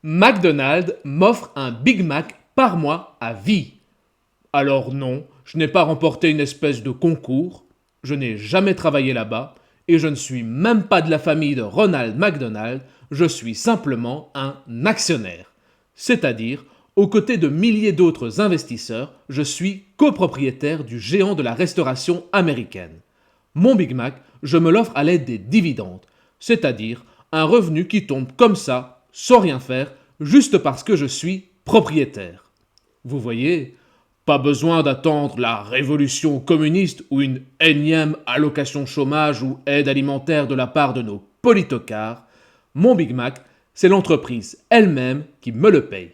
McDonald's m'offre un Big Mac par mois à vie. Alors non, je n'ai pas remporté une espèce de concours, je n'ai jamais travaillé là-bas, et je ne suis même pas de la famille de Ronald McDonald, je suis simplement un actionnaire. C'est-à-dire, aux côtés de milliers d'autres investisseurs, je suis copropriétaire du géant de la restauration américaine. Mon Big Mac, je me l'offre à l'aide des dividendes, c'est-à-dire un revenu qui tombe comme ça, sans rien faire, juste parce que je suis propriétaire. Vous voyez, pas besoin d'attendre la révolution communiste ou une énième allocation chômage ou aide alimentaire de la part de nos politocards. Mon Big Mac, c'est l'entreprise elle-même qui me le paye.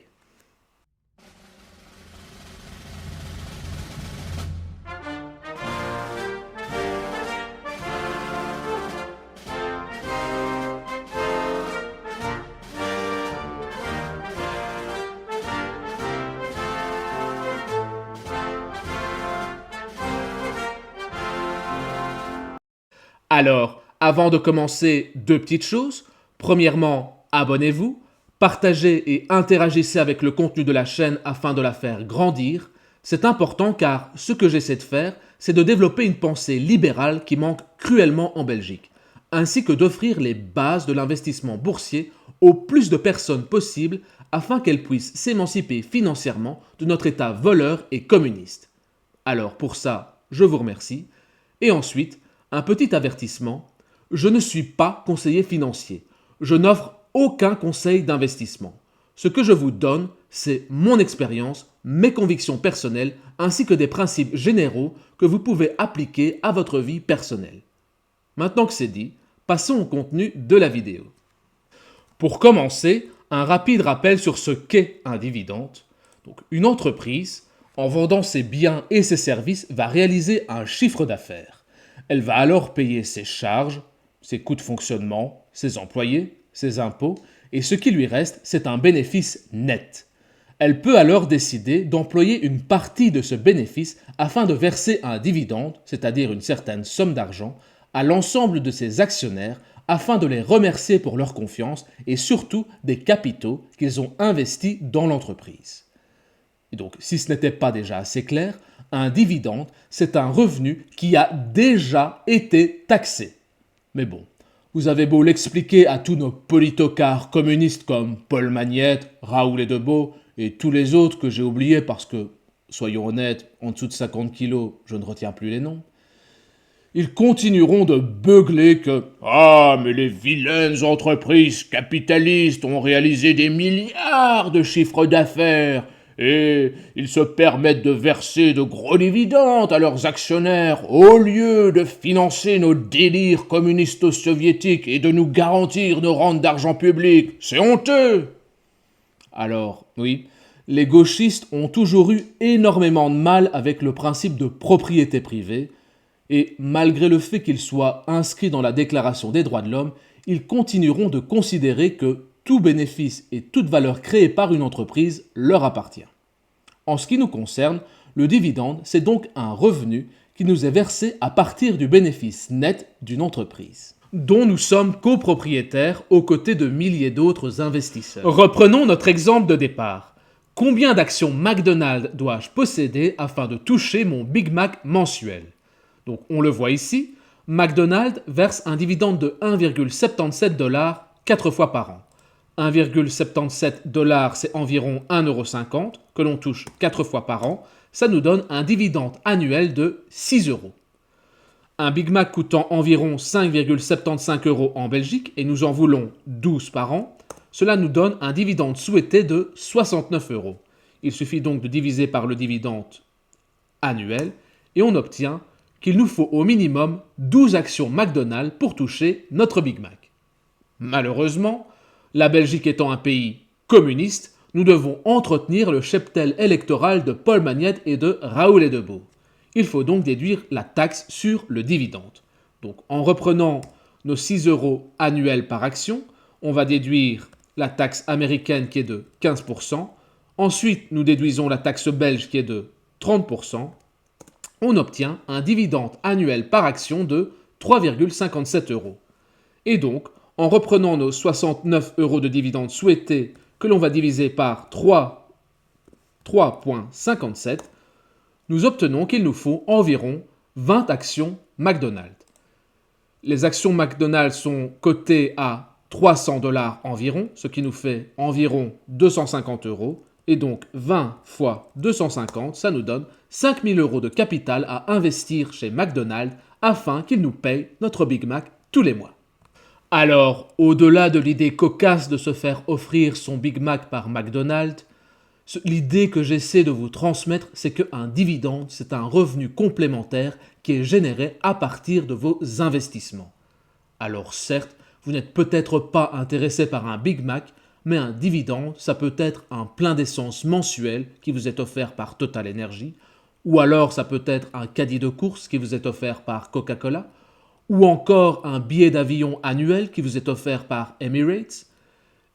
Alors, avant de commencer, deux petites choses. Premièrement, abonnez-vous, partagez et interagissez avec le contenu de la chaîne afin de la faire grandir. C'est important car ce que j'essaie de faire, c'est de développer une pensée libérale qui manque cruellement en Belgique, ainsi que d'offrir les bases de l'investissement boursier au plus de personnes possible afin qu'elles puissent s'émanciper financièrement de notre État voleur et communiste. Alors pour ça, je vous remercie. Et ensuite, un petit avertissement, je ne suis pas conseiller financier. Je n'offre aucun conseil d'investissement. Ce que je vous donne, c'est mon expérience, mes convictions personnelles, ainsi que des principes généraux que vous pouvez appliquer à votre vie personnelle. Maintenant que c'est dit, passons au contenu de la vidéo. Pour commencer, un rapide rappel sur ce qu'est un dividende. Donc, une entreprise, en vendant ses biens et ses services, va réaliser un chiffre d'affaires. Elle va alors payer ses charges, ses coûts de fonctionnement, ses employés, ses impôts, et ce qui lui reste, c'est un bénéfice net. Elle peut alors décider d'employer une partie de ce bénéfice afin de verser un dividende, c'est-à-dire une certaine somme d'argent, à l'ensemble de ses actionnaires afin de les remercier pour leur confiance et surtout des capitaux qu'ils ont investis dans l'entreprise. Et donc, si ce n'était pas déjà assez clair, un dividende, c'est un revenu qui a déjà été taxé. Mais bon, vous avez beau l'expliquer à tous nos politocards communistes comme Paul Magnette, Raoul Edebo et tous les autres que j'ai oubliés parce que, soyons honnêtes, en dessous de 50 kilos, je ne retiens plus les noms. Ils continueront de beugler que « Ah, mais les vilaines entreprises capitalistes ont réalisé des milliards de chiffres d'affaires !» Et ils se permettent de verser de gros dividendes à leurs actionnaires au lieu de financer nos délires communisto-soviétiques et de nous garantir nos rentes d'argent public. C'est honteux! Alors, oui, les gauchistes ont toujours eu énormément de mal avec le principe de propriété privée, et malgré le fait qu'ils soient inscrits dans la Déclaration des droits de l'homme, ils continueront de considérer que tout bénéfice et toute valeur créée par une entreprise leur appartient. En ce qui nous concerne, le dividende, c'est donc un revenu qui nous est versé à partir du bénéfice net d'une entreprise, dont nous sommes copropriétaires aux côtés de milliers d'autres investisseurs. Reprenons notre exemple de départ. Combien d'actions McDonald's dois-je posséder afin de toucher mon Big Mac mensuel? Donc on le voit ici, McDonald's verse un dividende de 1,77 $ 4 fois par an. 1,77 $, c'est environ 1,50 € que l'on touche 4 fois par an. Ça nous donne un dividende annuel de 6 €. Un Big Mac coûtant environ 5,75 € en Belgique et nous en voulons 12 par an, cela nous donne un dividende souhaité de 69 €. Il suffit donc de diviser par le dividende annuel et on obtient qu'il nous faut au minimum 12 actions McDonald's pour toucher notre Big Mac. Malheureusement, la Belgique étant un pays communiste, nous devons entretenir le cheptel électoral de Paul Magnette et de Raoul Edebo. Il faut donc déduire la taxe sur le dividende. Donc en reprenant nos 6 € annuels par action, on va déduire la taxe américaine qui est de 15%. Ensuite, nous déduisons la taxe belge qui est de 30%. On obtient un dividende annuel par action de 3,57 €. Et donc, en reprenant nos 69 € de dividendes souhaités que l'on va diviser par 3,57, nous obtenons qu'il nous faut environ 20 actions McDonald's. Les actions McDonald's sont cotées à 300 $ environ, ce qui nous fait environ 250 €. Et donc 20 fois 250, ça nous donne 5 000 € de capital à investir chez McDonald's afin qu'ils nous payent notre Big Mac tous les mois. Alors, au-delà de l'idée cocasse de se faire offrir son Big Mac par McDonald's, l'idée que j'essaie de vous transmettre, c'est qu'un dividende, c'est un revenu complémentaire qui est généré à partir de vos investissements. Alors certes, vous n'êtes peut-être pas intéressé par un Big Mac, mais un dividende, ça peut être un plein d'essence mensuel qui vous est offert par Total Energy, ou alors ça peut être un caddie de course qui vous est offert par Coca-Cola, ou encore un billet d'avion annuel qui vous est offert par Emirates.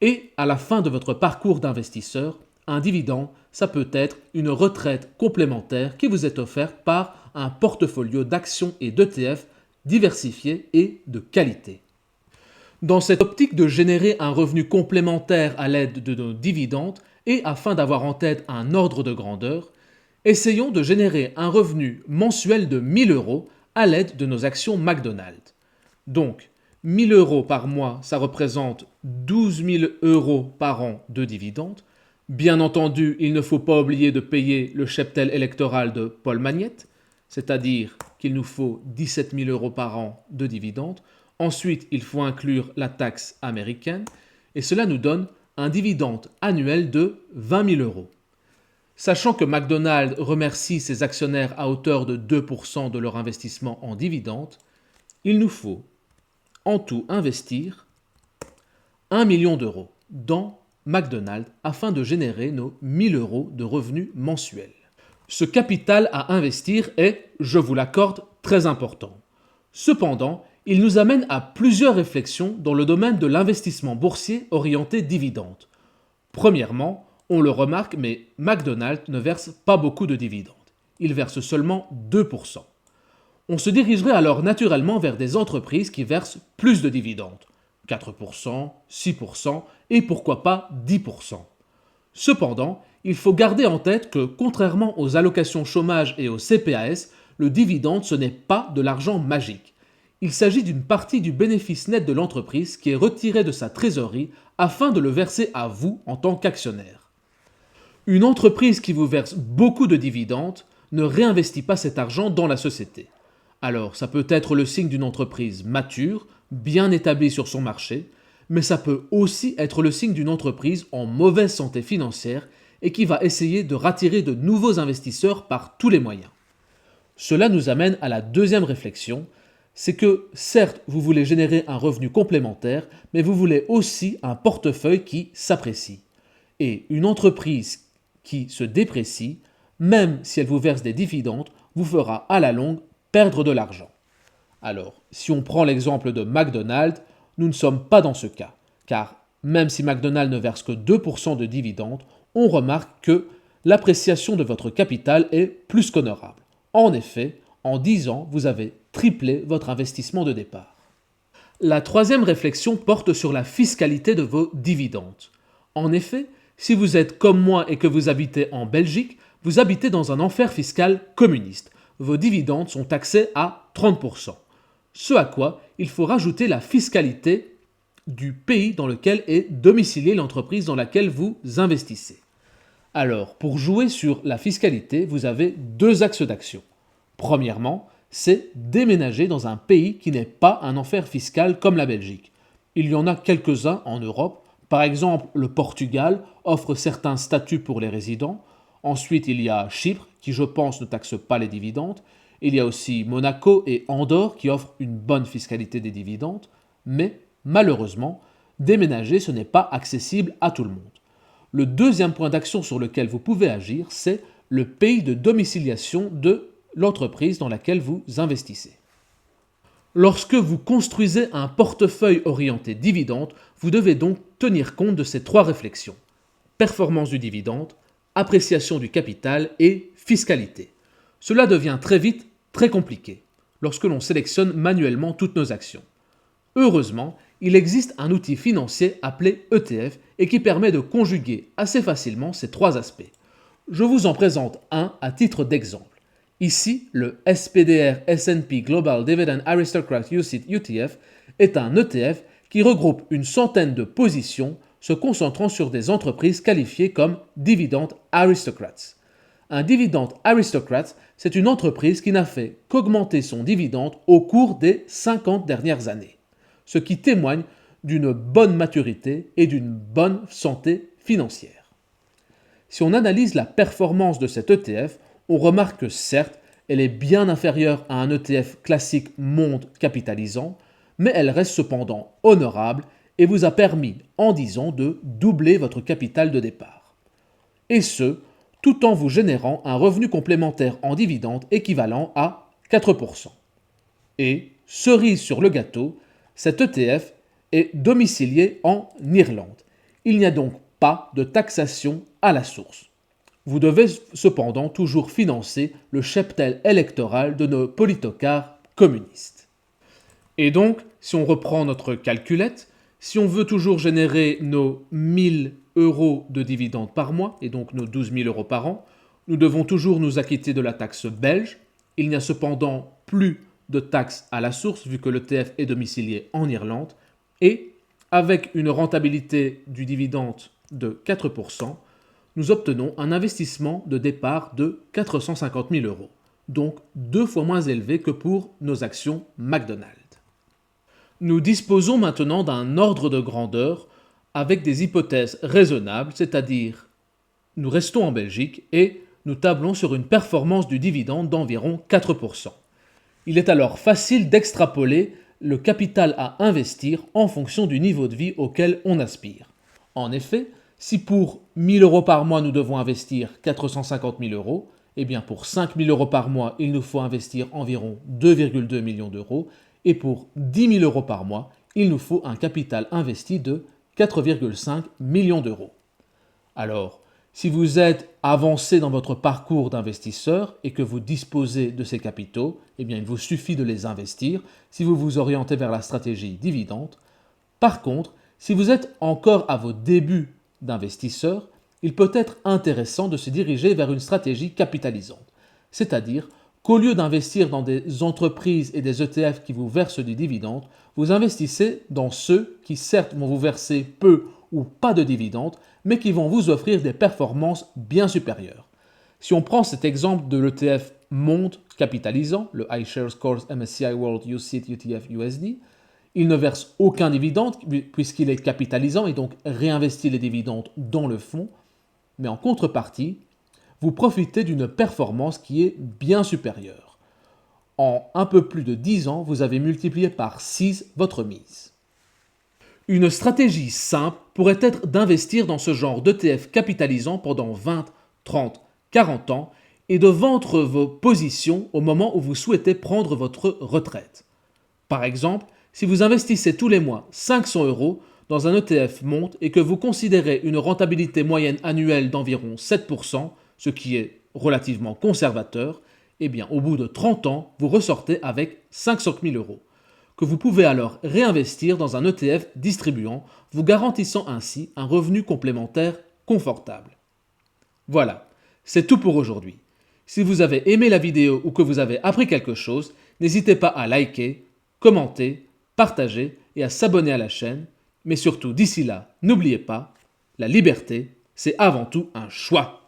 Et à la fin de votre parcours d'investisseur, un dividende, ça peut être une retraite complémentaire qui vous est offerte par un portfolio d'actions et d'ETF diversifié et de qualité. Dans cette optique de générer un revenu complémentaire à l'aide de nos dividendes et afin d'avoir en tête un ordre de grandeur, essayons de générer un revenu mensuel de 1 000 € à l'aide de nos actions McDonald's. Donc, 1 000 € par mois, ça représente 12 000 € par an de dividendes. Bien entendu, il ne faut pas oublier de payer le cheptel électoral de Paul Magnette, c'est-à-dire qu'il nous faut 17 000 € par an de dividendes. Ensuite, il faut inclure la taxe américaine et cela nous donne un dividende annuel de 20 000 €. Sachant que McDonald's remercie ses actionnaires à hauteur de 2% de leur investissement en dividendes, il nous faut en tout investir 1 million d'euros dans McDonald's afin de générer nos 1 000 € de revenus mensuels. Ce capital à investir est, je vous l'accorde, très important. Cependant, il nous amène à plusieurs réflexions dans le domaine de l'investissement boursier orienté dividendes. Premièrement, on le remarque, mais McDonald's ne verse pas beaucoup de dividendes. Il verse seulement 2%. On se dirigerait alors naturellement vers des entreprises qui versent plus de dividendes. 4%, 6% et pourquoi pas 10%. Cependant, il faut garder en tête que, contrairement aux allocations chômage et au CPAS, le dividende ce n'est pas de l'argent magique. Il s'agit d'une partie du bénéfice net de l'entreprise qui est retirée de sa trésorerie afin de le verser à vous en tant qu'actionnaire. Une entreprise qui vous verse beaucoup de dividendes ne réinvestit pas cet argent dans la société. Alors, ça peut être le signe d'une entreprise mature, bien établie sur son marché, mais ça peut aussi être le signe d'une entreprise en mauvaise santé financière et qui va essayer de rattirer de nouveaux investisseurs par tous les moyens. Cela nous amène à la deuxième réflexion, c'est que certes vous voulez générer un revenu complémentaire, mais vous voulez aussi un portefeuille qui s'apprécie. Et une entreprise qui se déprécie, même si elle vous verse des dividendes, vous fera à la longue perdre de l'argent. Alors, si on prend l'exemple de McDonald's, nous ne sommes pas dans ce cas, car même si McDonald's ne verse que 2% de dividendes, on remarque que l'appréciation de votre capital est plus qu'honorable. En effet, en 10 ans, vous avez triplé votre investissement de départ. La troisième réflexion porte sur la fiscalité de vos dividendes. En effet, si vous êtes comme moi et que vous habitez en Belgique, vous habitez dans un enfer fiscal communiste. Vos dividendes sont taxés à 30%. Ce à quoi il faut rajouter la fiscalité du pays dans lequel est domiciliée l'entreprise dans laquelle vous investissez. Alors, pour jouer sur la fiscalité, vous avez deux axes d'action. Premièrement, c'est déménager dans un pays qui n'est pas un enfer fiscal comme la Belgique. Il y en a quelques-uns en Europe. Par exemple, le Portugal offre certains statuts pour les résidents. Ensuite, il y a Chypre, qui je pense ne taxe pas les dividendes. Il y a aussi Monaco et Andorre qui offrent une bonne fiscalité des dividendes. Mais malheureusement, déménager, ce n'est pas accessible à tout le monde. Le deuxième point d'action sur lequel vous pouvez agir, c'est le pays de domiciliation de l'entreprise dans laquelle vous investissez. Lorsque vous construisez un portefeuille orienté dividende, vous devez donc tenir compte de ces trois réflexions. Performance du dividende, appréciation du capital et fiscalité. Cela devient très vite très compliqué lorsque l'on sélectionne manuellement toutes nos actions. Heureusement, il existe un outil financier appelé ETF et qui permet de conjuguer assez facilement ces trois aspects. Je vous en présente un à titre d'exemple. Ici, le SPDR S&P Global Dividend Aristocrat UCITS ETF est un ETF qui regroupe une centaine de positions se concentrant sur des entreprises qualifiées comme Dividend Aristocrats. Un Dividend Aristocrat, c'est une entreprise qui n'a fait qu'augmenter son dividende au cours des 50 dernières années, ce qui témoigne d'une bonne maturité et d'une bonne santé financière. Si on analyse la performance de cet ETF, on remarque que certes, elle est bien inférieure à un ETF classique monde capitalisant, mais elle reste cependant honorable et vous a permis en 10 ans de doubler votre capital de départ. Et ce, tout en vous générant un revenu complémentaire en dividende équivalent à 4%. Et, cerise sur le gâteau, cet ETF est domicilié en Irlande. Il n'y a donc pas de taxation à la source. Vous devez cependant toujours financer le cheptel électoral de nos politocrates communistes. Et donc, si on reprend notre calculette, si on veut toujours générer nos 1000 euros de dividendes par mois, et donc nos 12 000 euros par an, nous devons toujours nous acquitter de la taxe belge. Il n'y a cependant plus de taxe à la source vu que l'ETF est domicilié en Irlande. Et avec une rentabilité du dividende de 4%, nous obtenons un investissement de départ de 450 000 euros, donc 2 fois moins élevé que pour nos actions McDonald's. Nous disposons maintenant d'un ordre de grandeur avec des hypothèses raisonnables, c'est-à-dire nous restons en Belgique et nous tablons sur une performance du dividende d'environ 4%. Il est alors facile d'extrapoler le capital à investir en fonction du niveau de vie auquel on aspire. En effet, si pour 1000 euros par mois nous devons investir 450 000 euros, eh bien pour 5 000 euros par mois, il nous faut investir environ 2,2 millions d'euros. Et pour 10 000 euros par mois, il nous faut un capital investi de 4,5 millions d'euros. Alors, si vous êtes avancé dans votre parcours d'investisseur et que vous disposez de ces capitaux, eh bien il vous suffit de les investir si vous vous orientez vers la stratégie dividende. Par contre, si vous êtes encore à vos débuts d'investisseur, il peut être intéressant de se diriger vers une stratégie capitalisante, c'est-à-dire qu'au lieu d'investir dans des entreprises et des ETF qui vous versent du dividende, vous investissez dans ceux qui certes vont vous verser peu ou pas de dividendes, mais qui vont vous offrir des performances bien supérieures. Si on prend cet exemple de l'ETF Monde capitalisant, le iShares Core MSCI World UCITS ETF USD, il ne verse aucun dividende puisqu'il est capitalisant et donc réinvestit les dividendes dans le fonds, mais en contrepartie, vous profitez d'une performance qui est bien supérieure. En un peu plus de 10 ans, vous avez multiplié par 6 votre mise. Une stratégie simple pourrait être d'investir dans ce genre d'ETF capitalisant pendant 20, 30, 40 ans et de vendre vos positions au moment où vous souhaitez prendre votre retraite. Par exemple, si vous investissez tous les mois 500 euros dans un ETF Monde et que vous considérez une rentabilité moyenne annuelle d'environ 7%, ce qui est relativement conservateur, eh bien au bout de 30 ans, vous ressortez avec 500 000 euros, que vous pouvez alors réinvestir dans un ETF distribuant, vous garantissant ainsi un revenu complémentaire confortable. Voilà, c'est tout pour aujourd'hui. Si vous avez aimé la vidéo ou que vous avez appris quelque chose, n'hésitez pas à liker, commenter, partager et à s'abonner à la chaîne. Mais surtout, d'ici là, n'oubliez pas, la liberté, c'est avant tout un choix.